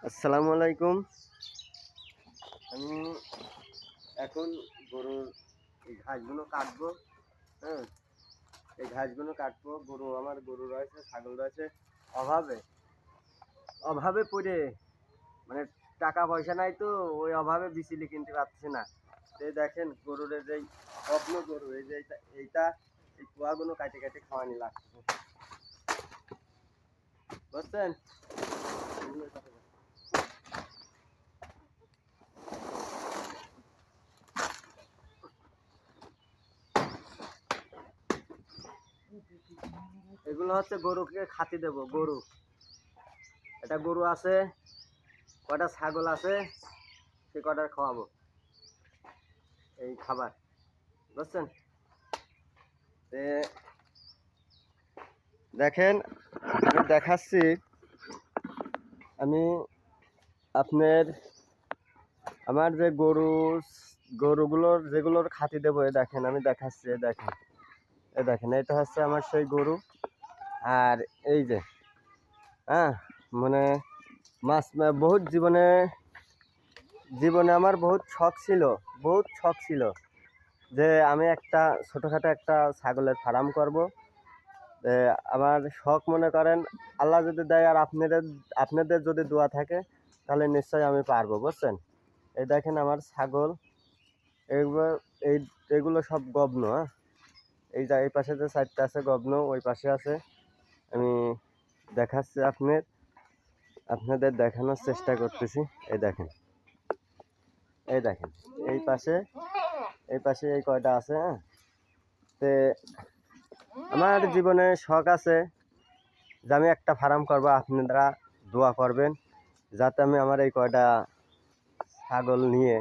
আসসালামু আলাইকুম। আমি এখন গরুর এই ঘাসগুলো কাটবো। হ্যাঁ, এই ঘাসগুলো কাটবো। আমার গরু রয়েছে, ছাগল রয়েছে। অভাবে অভাবে পড়ে মানে টাকা পয়সা নাই তো, ওই অভাবে বিচলি কিনতে পারছি না। এই দেখেন গরুর যেই স্বপ্ন গরু, এই যে এইটা এই কুয়াগুলো কাটে কাটে খাওয়ানি লাগছে, বুঝছেন? এগুলো হচ্ছে গরুকে খাতি দেব। গরু, এটা গরু আছে, কয়টা ছাগল আছে, সে কটার খাওয়াবো এই খাবার, বুঝছেন? দেখেন আমি দেখাচ্ছি। আমি আপনার আমার যে গরুগুলোর যেগুলোর খাতি দেবো, এ দেখেন আমি দেখাচ্ছি। এ দেখেন এটা হচ্ছে আমার সেই গরু। আর এই যে হ্যাঁ, মানে বহুত জীবনে জীবনে আমার বহুত শখ ছিল যে আমি একটা ছোটোখাটো একটা ছাগলের ফার্ম করব। আমার শখ, মনে করেন আল্লাহ যদি দেয় আর আপনাদের যদি দোয়া থাকে তাহলে নিশ্চয়ই আমি পারবো, বুঝছেন? এই দেখেন আমার ছাগল, এগুলো এই এগুলো সব গব্ন। হ্যাঁ, এই পাশে যে সাইডটা আছে গব্ন, ওই পাশে আছে। আমি দেখাচ্ছি আপনাদের দেখানোর চেষ্টা করতেছি। এই দেখেন এই দেখেন এই পাশে এই কয়টা আছে। হ্যাঁ, তে আমার জীবনে শখ আছে যে আমি একটা ফার্ম করবো। আপনারা দোয়া করবেন যাতে আমি আমার এই কয়টা ছাগল নিয়ে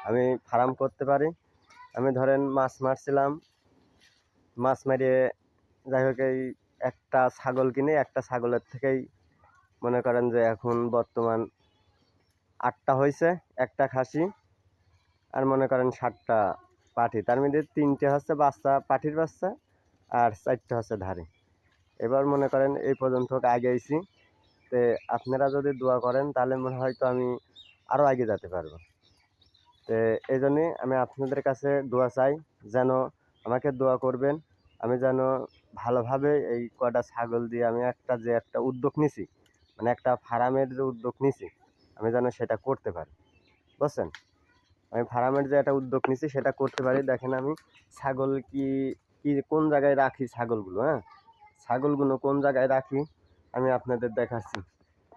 আমি ফার্ম করতে পারি। আমি ধরেন মাছ মারছিলাম, মাছ মারিয়ে যাই হোক এই একটা ছাগল কিনে, একটা ছাগলের থেকেই মনে করেন যে এখন বর্তমান 8টা হয়েছে, একটা খাসি, আর মনে করেন 7টা পাঠি। তার মধ্যে 3টে হচ্ছে বাচ্চা, পাঠির বাচ্চা, আর 4টে হচ্ছে ধারে। এবার মনে করেন এই পর্যন্ত আগে আইছি। তো আপনারা যদি দোয়া করেন তাহলে মনে হয়তো আমি আরও আগে যেতে পারবো। তো এই জন্যে আমি আপনাদের কাছে দোয়া চাই, যেন আমাকে দোয়া করবেন। আমি যেন ভালোভাবে এই কটা ছাগল দিয়ে আমি একটা উদ্যোগ নিছি, মানে একটা ফার্মের যে উদ্যোগ নিছি, আমি যেন সেটা করতে পারি, বুঝছেন? আমি ফার্মের যে একটা উদ্যোগ নিছি সেটা করতে পারি। দেখেন আমি ছাগল কোন জায়গায় রাখি ছাগলগুলো। হ্যাঁ, ছাগলগুলো কোন জায়গায় রাখি আমি আপনাদের দেখাচ্ছি।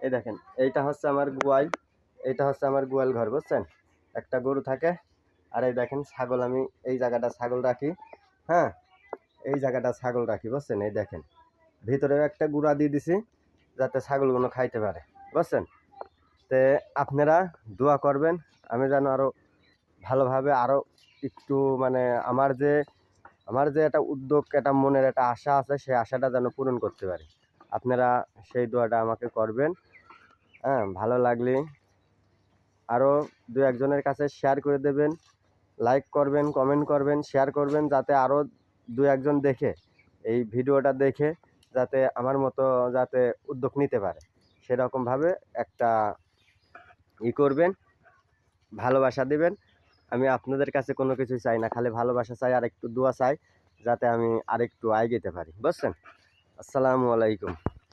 এই দেখেন এইটা হচ্ছে আমার গোয়াল ঘর, বুঝছেন? একটা গরু থাকে। আর এই দেখেন ছাগল, আমি এই জায়গাটা ছাগল রাখি। হ্যাঁ, এই জায়গাটা ছাগল রাখি, বুঝছেন? এই দেখেন ভিতরেও একটা গুঁড়া দিয়ে দিছি যাতে ছাগলগুলো খাইতে পারে, বুঝছেন? তে আপনারা দোয়া করবেন আমি যেন আরও ভালোভাবে আরও একটু, মানে আমার যে একটা উদ্যোগ, একটা মনের একটা আশা আছে, সেই আশাটা যেন পূরণ করতে পারি। আপনারা সেই দোয়াটা আমাকে করবেন। হ্যাঁ, ভালো লাগলে আরও 2-1জনের কাছে শেয়ার করে দেবেন, লাইক করবেন, কমেন্ট করবেন, শেয়ার করবেন, যাতে আরও 2-1জন দেখে এই ভিডিওটা দেখে যাতে আমার মতো যাতে উদ্যোগ নিতে পারে, সেরকমভাবে একটা করবেন, ভালোবাসা দিবেন। আমি আপনাদের কাছে কোনো কিছু চাই না, খালি ভালোবাসা চাই আর একটু দোয়া চাই যাতে আমি আরেকটু এগোতে পারি, বুঝছেন? আসসালামু আলাইকুম।